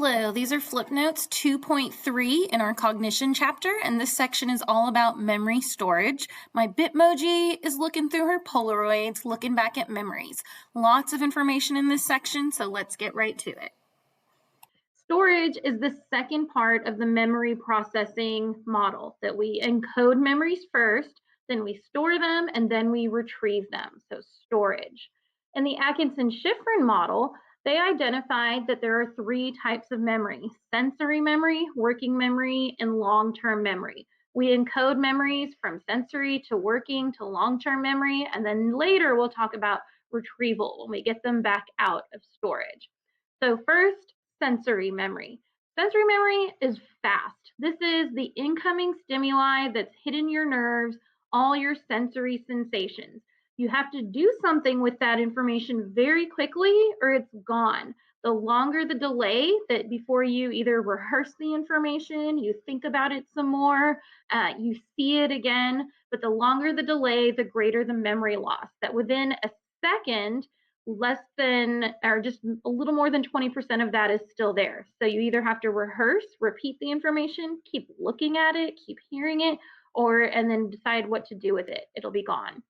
Hello, these are flip notes 2.3 in our cognition chapter, and this section is all about memory storage. My Bitmoji is looking through her Polaroids, looking back at memories. Lots of information in this section, so let's get right to it. Storage is the second part of the memory processing model, that we encode memories first, then we store them, and then we retrieve them, so storage. In the Atkinson-Shiffrin model, they identified that there are three types of memory: sensory memory, working memory, and long-term memory. We encode memories from sensory to working to long-term memory, and then later we'll talk about retrieval when we get them back out of storage. So first, sensory memory. Sensory memory is fast. This is the incoming stimuli that's hitting your nerves, all your sensory sensations. You have to do something with that information very quickly or it's gone. The longer the delay that before you either rehearse the information, you think about it some more, you see it again, but the longer the delay, the greater the memory loss. That within a second, less than or just a little more than 20% of that is still there. So you either have to rehearse, repeat the information, keep looking at it, keep hearing it, and then decide what to do with it. It'll be gone.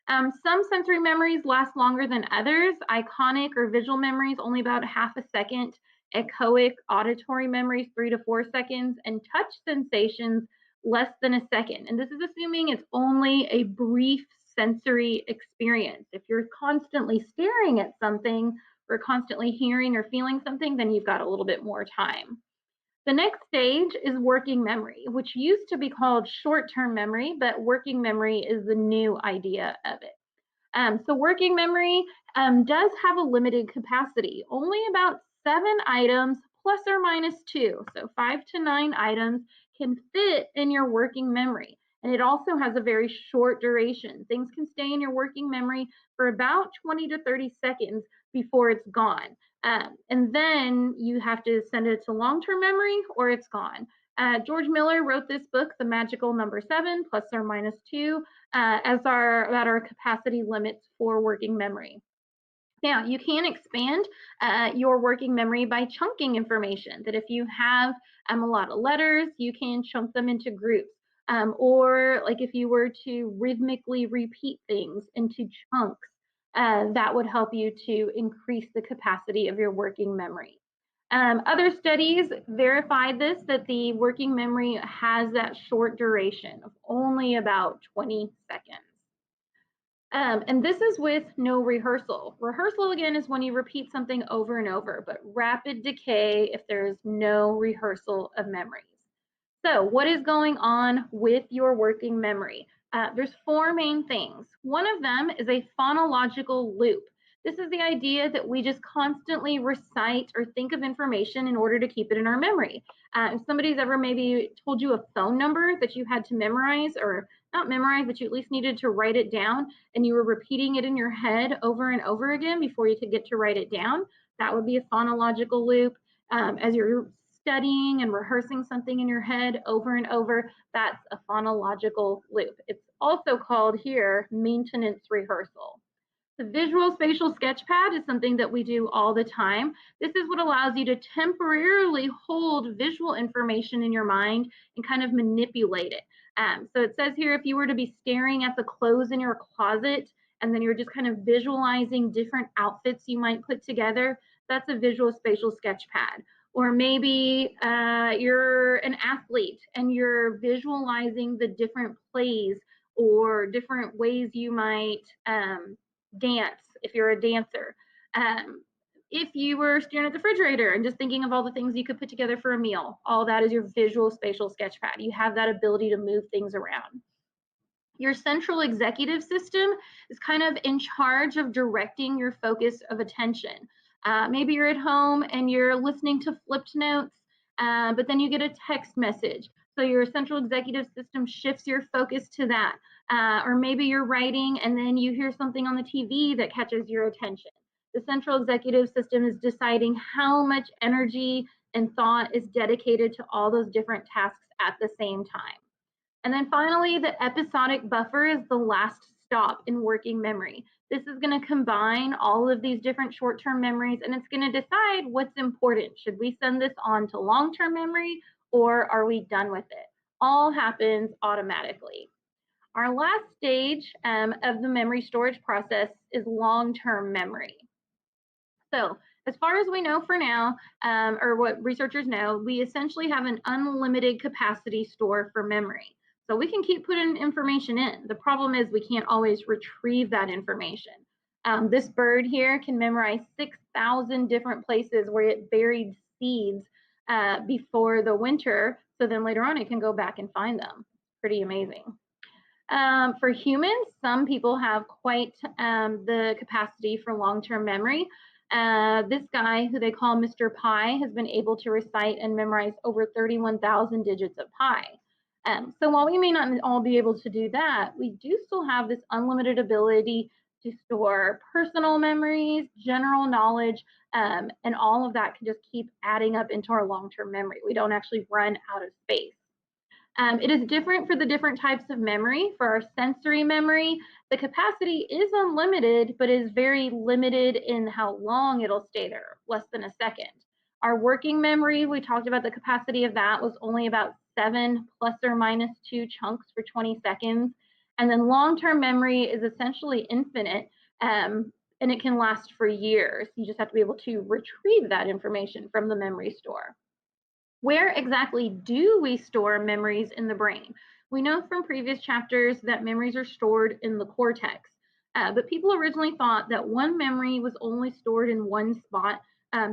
Some sensory memories last longer than others. Iconic or visual memories, only about half a second. Echoic auditory memories, 3 to 4 seconds. And touch sensations, less than a second. And this is assuming it's only a brief sensory experience. If you're constantly staring at something or constantly hearing or feeling something, then you've got a little bit more time. The next stage is working memory, which used to be called short-term memory, but working memory is the new idea of it. So working memory does have a limited capacity, only about 7 items plus or minus 2, so 5 to 9 items can fit in your working memory. And it also has a very short duration. Things can stay in your working memory for about 20 to 30 seconds before it's gone. And then you have to send it to long-term memory or it's gone. George Miller wrote this book, The Magical Number 7, plus or minus 2, about our capacity limits for working memory. Now, you can expand your working memory by chunking information, that if you have a lot of letters, you can chunk them into groups. Or like if you were to rhythmically repeat things into chunks, that would help you to increase the capacity of your working memory. Other studies verified this, that the working memory has that short duration of only about 20 seconds. And this is with no rehearsal. Rehearsal, again, is when you repeat something over and over, but rapid decay if there's no rehearsal of memories. So what is going on with your working memory? There's 4 main things. One of them is a phonological loop. This is the idea that we just constantly recite or think of information in order to keep it in our memory. If somebody's ever maybe told you a phone number that you had to memorize, or not memorize, but you at least needed to write it down, and you were repeating it in your head over and over again before you could get to write it down, that would be a phonological loop. As you're studying and rehearsing something in your head over and over, that's a phonological loop. It's also called here maintenance rehearsal. The visual spatial sketchpad is something that we do all the time. This is what allows you to temporarily hold visual information in your mind and kind of manipulate it. So it says here, if you were to be staring at the clothes in your closet and then you're just kind of visualizing different outfits you might put together, that's a visual spatial sketchpad. Or maybe you're an athlete and you're visualizing the different plays or different ways you might dance if you're a dancer. If you were staring at the refrigerator and just thinking of all the things you could put together for a meal, all that is your visual spatial sketchpad. You have that ability to move things around. Your central executive system is kind of in charge of directing your focus of attention. Maybe you're at home and you're listening to flipped notes, but then you get a text message. So your central executive system shifts your focus to that. Or maybe you're writing and then you hear something on the TV that catches your attention. The central executive system is deciding how much energy and thought is dedicated to all those different tasks at the same time. And then finally, the episodic buffer is the last stop in working memory. This is going to combine all of these different short-term memories, and it's going to decide what's important. Should we send this on to long-term memory, or are we done with it? All happens automatically. Our last stage of the memory storage process is long-term memory. So as far as we know for now, or what researchers know, we essentially have an unlimited capacity store for memory. So we can keep putting information in. The problem is we can't always retrieve that information. This bird here can memorize 6,000 different places where it buried seeds before the winter. So then later on it can go back and find them. Pretty amazing. For humans, some people have quite the capacity for long-term memory. This guy, who they call Mr. Pi, has been able to recite and memorize over 31,000 digits of pi. So while we may not all be able to do that, we do still have this unlimited ability to store personal memories, general knowledge, and all of that can just keep adding up into our long-term memory. We don't actually run out of space. It is different for the different types of memory. For our sensory memory, the capacity is unlimited, but is very limited in how long it'll stay there, less than a second. Our working memory, we talked about the capacity of that was only about 7 ± 2 chunks for 20 seconds. And then long-term memory is essentially infinite, and it can last for years. You just have to be able to retrieve that information from the memory store. Where exactly do we store memories in the brain? We know from previous chapters that memories are stored in the cortex, but people originally thought that one memory was only stored in one spot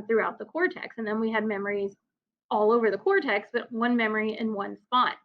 throughout the cortex, and then we had memories all over the cortex, but one memory in one spot.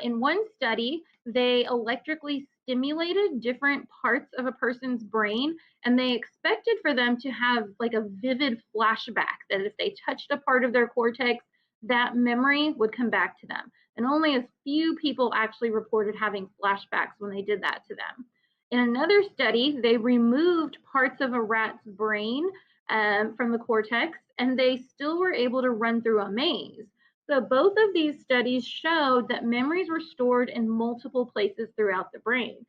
In one study, they electrically stimulated different parts of a person's brain, and they expected for them to have like a vivid flashback, that if they touched a part of their cortex, that memory would come back to them. And only a few people actually reported having flashbacks when they did that to them. In another study, they removed parts of a rat's brain from the cortex, and they still were able to run through a maze. So both of these studies showed that memories were stored in multiple places throughout the brain.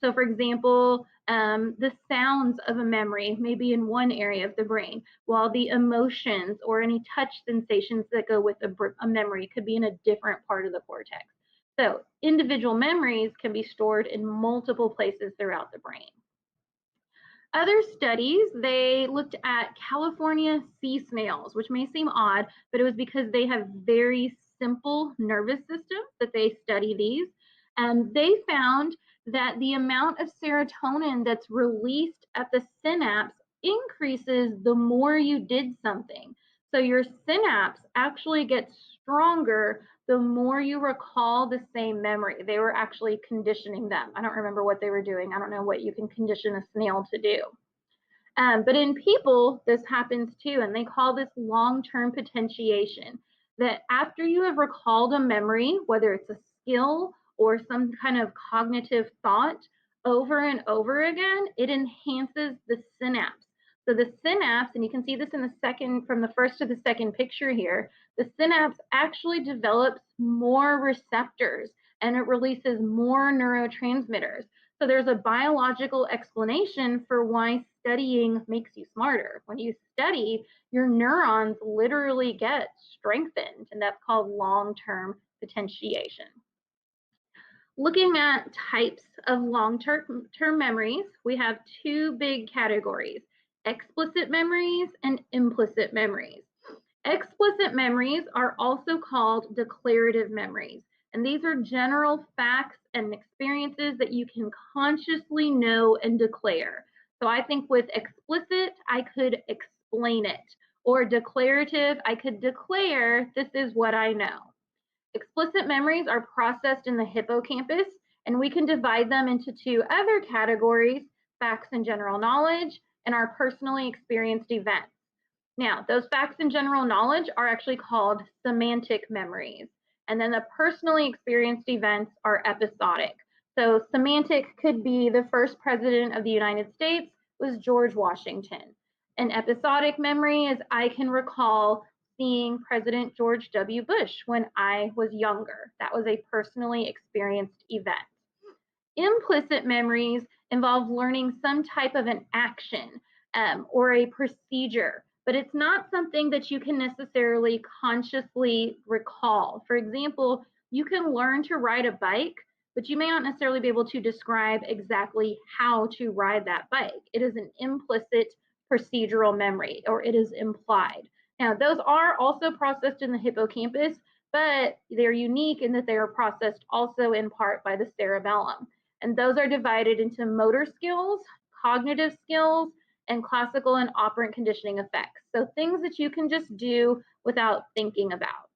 So for example, the sounds of a memory may be in one area of the brain, while the emotions or any touch sensations that go with a memory could be in a different part of the cortex. So individual memories can be stored in multiple places throughout the brain. Other studies, they looked at California sea snails, which may seem odd, but it was because they have very simple nervous systems that they study these. And they found that the amount of serotonin that's released at the synapse increases the more you did something. So your synapse actually gets stronger the more you recall the same memory. They were actually conditioning them. I don't remember what they were doing. I don't know what you can condition a snail to do. But in people, this happens too, and they call this long-term potentiation. That after you have recalled a memory, whether it's a skill or some kind of cognitive thought, over and over again, it enhances the synapse. So the synapse, and you can see this in the second, from the first to the second picture here, the synapse actually develops more receptors and it releases more neurotransmitters. So there's a biological explanation for why studying makes you smarter. When you study, your neurons literally get strengthened, and that's called long-term potentiation. Looking at types of long-term memories, we have two big categories: explicit memories and implicit memories. Explicit memories are also called declarative memories, and these are general facts and experiences that you can consciously know and declare. So I think with explicit, I could explain it, or declarative, I could declare this is what I know. Explicit memories are processed in the hippocampus, and we can divide them into two other categories: facts and general knowledge, and our personally experienced events. Now, those facts and general knowledge are actually called semantic memories. And then the personally experienced events are episodic. So semantic could be the first president of the United States was George Washington. An episodic memory is I can recall seeing President George W. Bush when I was younger. That was a personally experienced event. Implicit memories involve learning some type of an action or a procedure, but it's not something that you can necessarily consciously recall. For example, you can learn to ride a bike, but you may not necessarily be able to describe exactly how to ride that bike. It is an implicit procedural memory, or it is implied. Now, those are also processed in the hippocampus, but they're unique in that they are processed also in part by the cerebellum. And those are divided into motor skills, cognitive skills, and classical and operant conditioning effects. So things that you can just do without thinking about.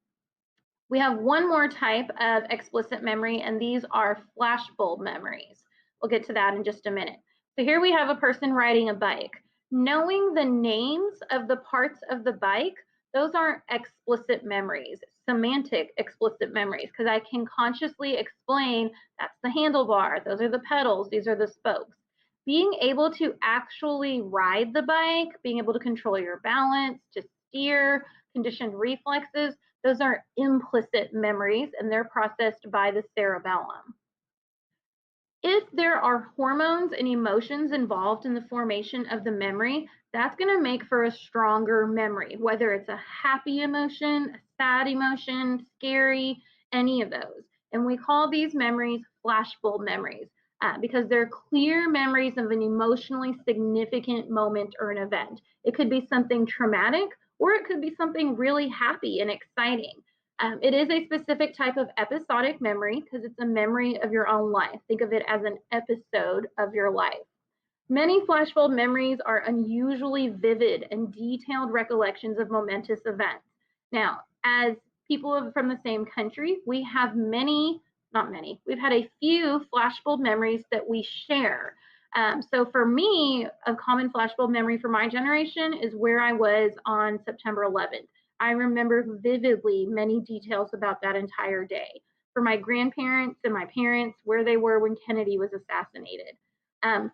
We have one more type of explicit memory, and these are flashbulb memories. We'll get to that in just a minute. So here we have a person riding a bike. Knowing the names of the parts of the bike, those aren't explicit memories, semantic explicit memories, because I can consciously explain that's the handlebar, those are the pedals, these are the spokes. Being able to actually ride the bike, being able to control your balance, to steer, conditioned reflexes, those are implicit memories and they're processed by the cerebellum. If there are hormones and emotions involved in the formation of the memory, that's going to make for a stronger memory, whether it's a happy emotion, a sad emotion, scary, any of those. And we call these memories flashbulb memories because they're clear memories of an emotionally significant moment or an event. It could be something traumatic or it could be something really happy and exciting. It is a specific type of episodic memory because it's a memory of your own life. Think of it as an episode of your life. Many flashbulb memories are unusually vivid and detailed recollections of momentous events. Now, as people from the same country, we have we've had a few flashbulb memories that we share. So for me, a common flashbulb memory for my generation is where I was on September 11th. I remember vividly many details about that entire day. For my grandparents and my parents, where they were when Kennedy was assassinated.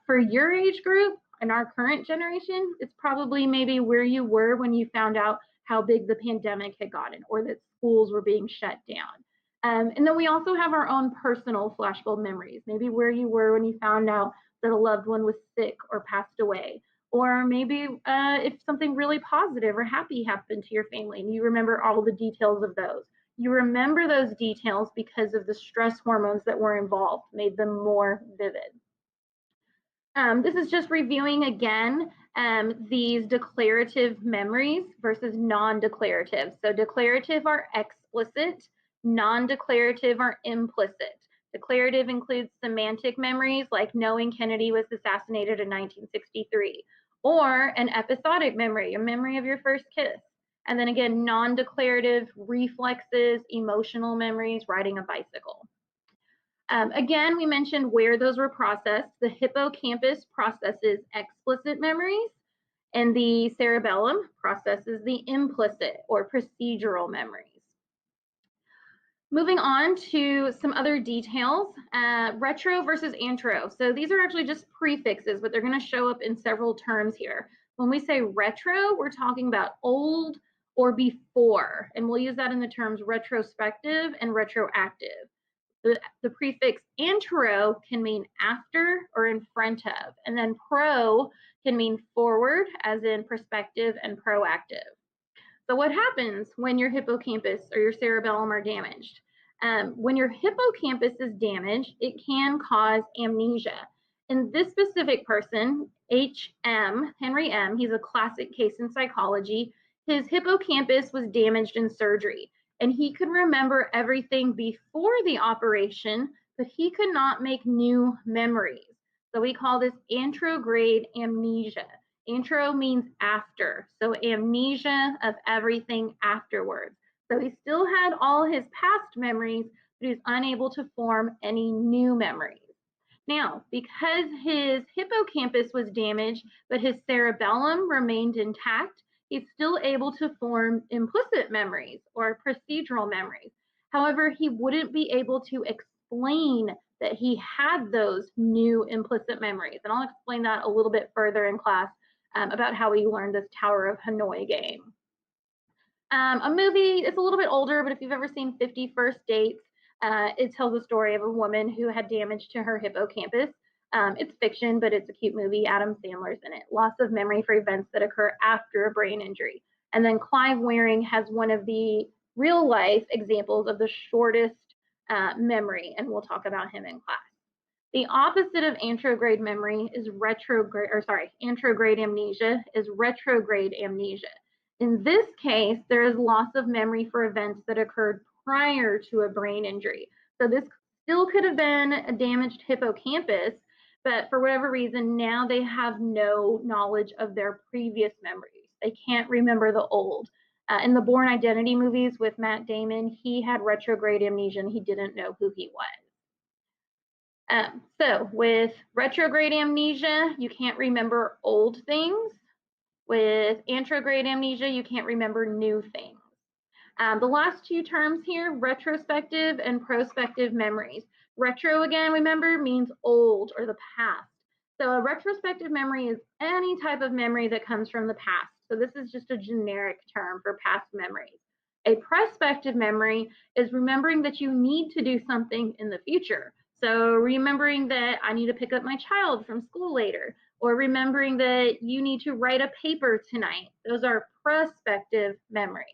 For your age group and our current generation, it's probably maybe where you were when you found out how big the pandemic had gotten or that schools were being shut down. And then we also have our own personal flashbulb memories, maybe where you were when you found out that a loved one was sick or passed away, or maybe if something really positive or happy happened to your family and you remember all the details of those. You remember those details because of the stress hormones that were involved, made them more vivid. This is just reviewing again these declarative memories versus non-declarative. So declarative are explicit, non-declarative are implicit. Declarative includes semantic memories like knowing Kennedy was assassinated in 1963, or an episodic memory, a memory of your first kiss. And then again, non-declarative reflexes, emotional memories, riding a bicycle. Again, we mentioned where those were processed. The hippocampus processes explicit memories, and the cerebellum processes the implicit or procedural memories. Moving on to some other details, retro versus antro. So these are actually just prefixes, but they're going to show up in several terms here. When we say retro, we're talking about old or before, and we'll use that in the terms retrospective and retroactive. The prefix antero can mean after or in front of, and then pro can mean forward, as in perspective and proactive. So what happens when your hippocampus or your cerebellum are damaged? When your hippocampus is damaged, it can cause amnesia. In this specific person, H.M., Henry M., he's a classic case in psychology. His hippocampus was damaged in surgery, and he could remember everything before the operation, but he could not make new memories. So we call this anterograde amnesia. Antero means after, so amnesia of everything afterwards. So he still had all his past memories, but he's unable to form any new memories. Now, because his hippocampus was damaged, but his cerebellum remained intact, he's still able to form implicit memories or procedural memories. However, he wouldn't be able to explain that he had those new implicit memories. And I'll explain that a little bit further in class about how he learned this Tower of Hanoi game. A movie, it's a little bit older, but if you've ever seen 50 First Dates, It tells a story of a woman who had damage to her hippocampus. It's fiction, but it's a cute movie. Adam Sandler's in it. Loss of memory for events that occur after a brain injury. And then Clive Wearing has one of the real life examples of the shortest memory, and we'll talk about him in class. The opposite of anterograde memory is anterograde amnesia is retrograde amnesia. In this case, there is loss of memory for events that occurred prior to a brain injury. So this still could have been a damaged hippocampus, but for whatever reason, now they have no knowledge of their previous memories. They can't remember the old. In the Bourne Identity movies with Matt Damon, he had retrograde amnesia and he didn't know who he was. So with retrograde amnesia, you can't remember old things. With anterograde amnesia, you can't remember new things. The last two terms here, retrospective and prospective memories. Retro, again, remember, means old or the past. So a retrospective memory is any type of memory that comes from the past. So this is just a generic term for past memories. A prospective memory is remembering that you need to do something in the future. So remembering that I need to pick up my child from school later, or remembering that you need to write a paper tonight. Those are prospective memories.